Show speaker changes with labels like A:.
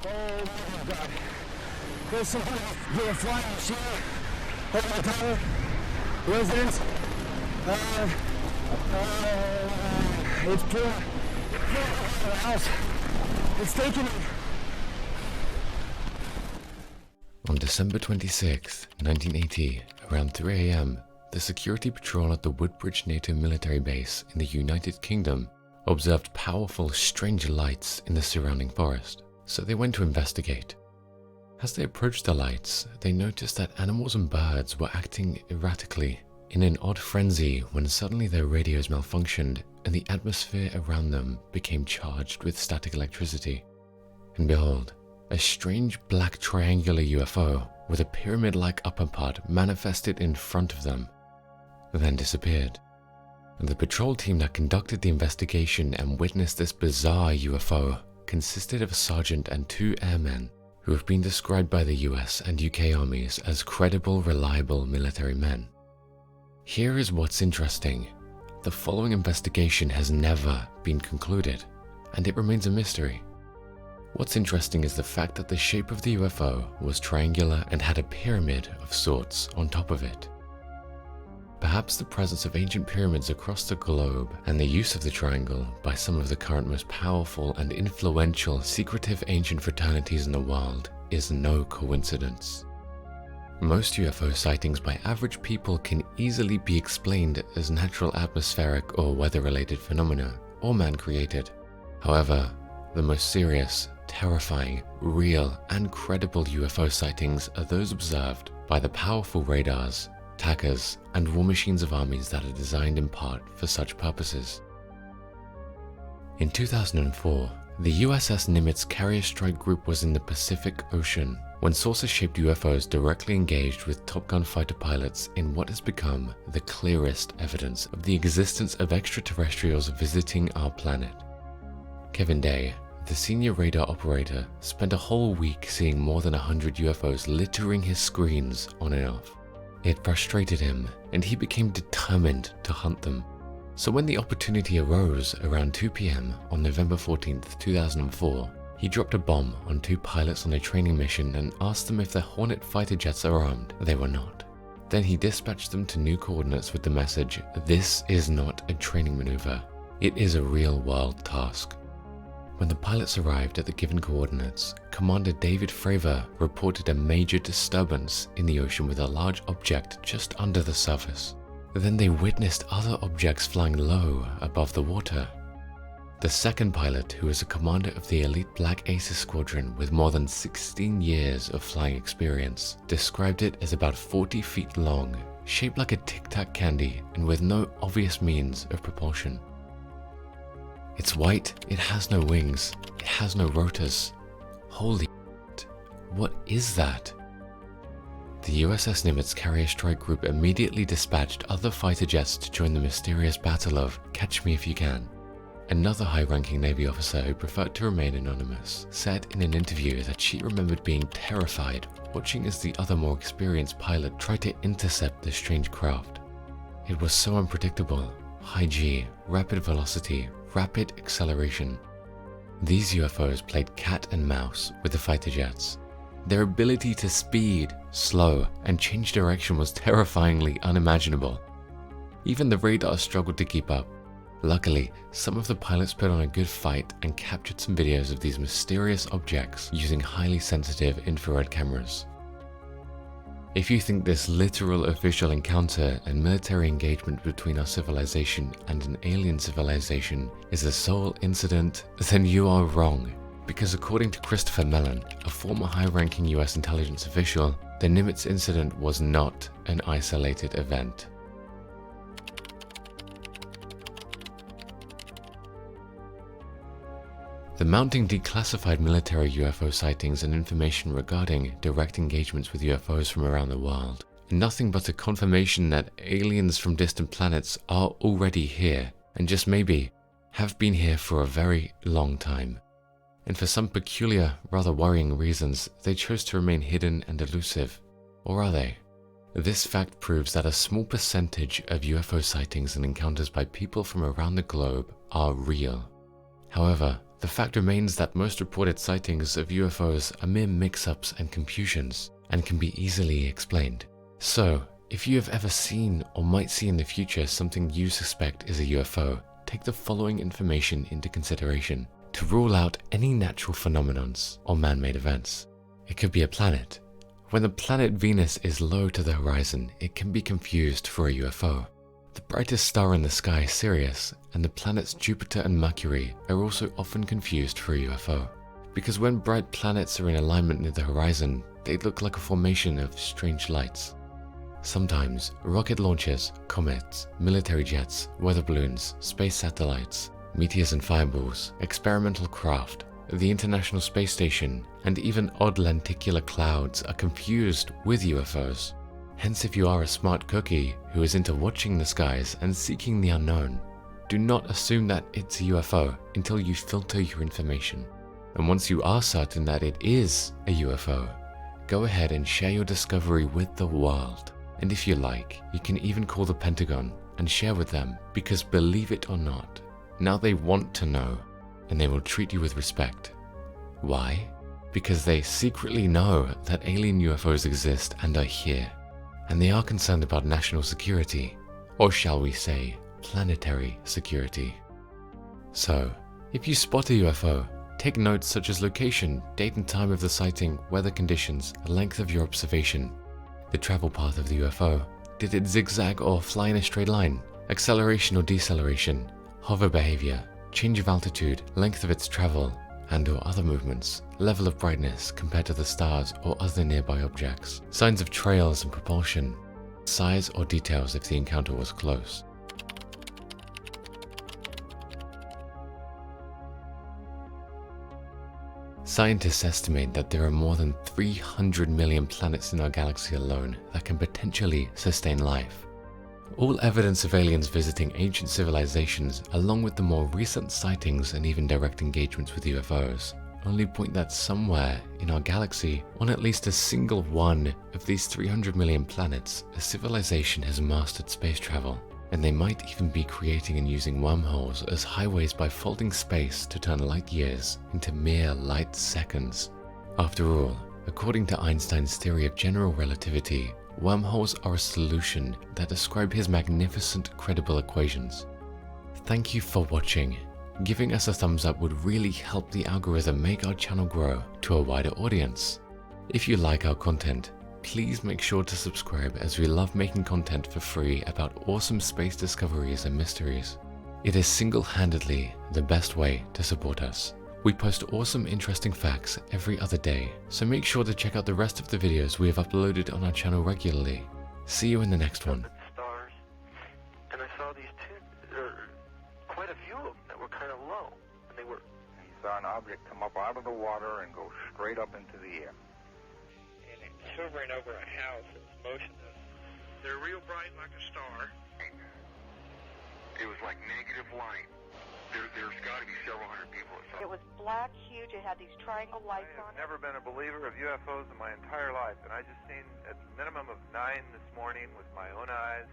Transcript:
A: Oh my God. There's someone with a flying machine over the tower. Residents. It's pure out of the house. It's taking me.
B: On December 26, 1980, around 3 a.m., the security patrol at the Woodbridge NATO military base in the United Kingdom observed powerful, strange lights in the surrounding forest, so they went to investigate. As they approached the lights, they noticed that animals and birds were acting erratically in an odd frenzy when suddenly their radios malfunctioned and the atmosphere around them became charged with static electricity. And behold, a strange black triangular UFO with a pyramid-like upper part manifested in front of them, then disappeared. The patrol team that conducted the investigation and witnessed this bizarre UFO consisted of a sergeant and 2 airmen who have been described by the US and UK armies as credible, reliable military men. Here is what's interesting. The following investigation has never been concluded, and it remains a mystery. What's interesting is the fact that the shape of the UFO was triangular and had a pyramid of sorts on top of it. Perhaps the presence of ancient pyramids across the globe and the use of the triangle by some of the current most powerful and influential secretive ancient fraternities in the world is no coincidence. Most UFO sightings by average people can easily be explained as natural atmospheric or weather-related phenomena, or man-created. However, the most serious, terrifying, real, and credible UFO sightings are those observed by the powerful radars, tackers, and war machines of armies that are designed in part for such purposes. In 2004, the USS Nimitz carrier strike group was in the Pacific Ocean when saucer-shaped UFOs directly engaged with Top Gun fighter pilots in what has become the clearest evidence of the existence of extraterrestrials visiting our planet. Kevin Day, the senior radar operator, spent a whole week seeing more than 100 UFOs littering his screens on and off. It frustrated him, and he became determined to hunt them. So when the opportunity arose around 2 p.m. on November 14, 2004, he dropped a bomb on 2 pilots on a training mission and asked them if their Hornet fighter jets are armed. They were not. Then he dispatched them to new coordinates with the message, "This is not a training maneuver. It is a real-world task." When the pilots arrived at the given coordinates, Commander David Fravor reported a major disturbance in the ocean with a large object just under the surface. Then they witnessed other objects flying low above the water. The second pilot, who was a commander of the elite Black Aces squadron with more than 16 years of flying experience, described it as about 40 feet long, shaped like a Tic Tac candy and with no obvious means of propulsion. It's white, it has no wings, it has no rotors. Holy shit, what is that? The USS Nimitz carrier strike group immediately dispatched other fighter jets to join the mysterious battle of Catch Me If You Can. Another high-ranking Navy officer who preferred to remain anonymous said in an interview that she remembered being terrified watching as the other more experienced pilot tried to intercept the strange craft. It was so unpredictable, high G, rapid velocity, rapid acceleration. These UFOs played cat and mouse with the fighter jets. Their ability to speed, slow, and change direction was terrifyingly unimaginable. Even the radar struggled to keep up. Luckily, some of the pilots put on a good fight and captured some videos of these mysterious objects using highly sensitive infrared cameras. If you think this literal official encounter and military engagement between our civilization and an alien civilization is the sole incident, then you are wrong. Because according to Christopher Mellon, a former high-ranking US intelligence official, the Nimitz incident was not an isolated event. The mounting declassified military UFO sightings and information regarding direct engagements with UFOs from around the world are nothing but a confirmation that aliens from distant planets are already here, and just maybe have been here for a very long time. And for some peculiar, rather worrying reasons, they chose to remain hidden and elusive. Or are they? This fact proves that a small percentage of UFO sightings and encounters by people from around the globe are real. However, the fact remains that most reported sightings of UFOs are mere mix-ups and confusions, and can be easily explained. So, if you have ever seen or might see in the future something you suspect is a UFO, take the following information into consideration to rule out any natural phenomenons or man-made events. It could be a planet. When the planet Venus is low to the horizon, it can be confused for a UFO. The brightest star in the sky, Sirius, and the planets Jupiter and Mercury are also often confused for a UFO, because when bright planets are in alignment near the horizon, they look like a formation of strange lights. Sometimes, rocket launchers, comets, military jets, weather balloons, space satellites, meteors and fireballs, experimental craft, the International Space Station, and even odd lenticular clouds are confused with UFOs. Hence, if you are a smart cookie who is into watching the skies and seeking the unknown, do not assume that it's a UFO until you filter your information. And once you are certain that it is a UFO, go ahead and share your discovery with the world. And if you like, you can even call the Pentagon and share with them, because believe it or not, now they want to know, and they will treat you with respect. Why? Because they secretly know that alien UFOs exist and are here, and they are concerned about national security, or shall we say, planetary security. So, if you spot a UFO, take notes such as location, date and time of the sighting, weather conditions, length of your observation, the travel path of the UFO, did it zigzag or fly in a straight line, acceleration or deceleration, hover behavior, change of altitude, length of its travel, and or other movements, level of brightness compared to the stars or other nearby objects, signs of trails and propulsion, size or details if the encounter was close. Scientists estimate that there are more than 300 million planets in our galaxy alone that can potentially sustain life. All evidence of aliens visiting ancient civilizations, along with the more recent sightings and even direct engagements with UFOs, only point that somewhere in our galaxy, on at least a single one of these 300 million planets, a civilization has mastered space travel. And they might even be creating and using wormholes as highways by folding space to turn light years into mere light seconds. After all, according to Einstein's theory of general relativity, wormholes are a solution that describe his magnificent credible equations. Thank you for watching. Giving us a thumbs up would really help the algorithm make our channel grow to a wider audience. If you like our content, please make sure to subscribe, as we love making content for free about awesome space discoveries and mysteries. It is single-handedly the best way to support us. We post awesome interesting facts every other day, so make sure to check out the rest of the videos we have uploaded on our channel regularly. See you in the next one.
C: Stars, and I saw these quite a few of them that were kind of low, and they were.
D: He saw an object come up out of the water and go straight up into the air.
C: Hovering over a house that was motionless. They're real bright like a star.
D: It was like negative light. There's got to be several hundred people or something.
E: It was black, huge. It had these triangle lights on it.
F: I've never been a believer of UFOs in my entire life, and I just seen a minimum of 9 this morning with my own eyes.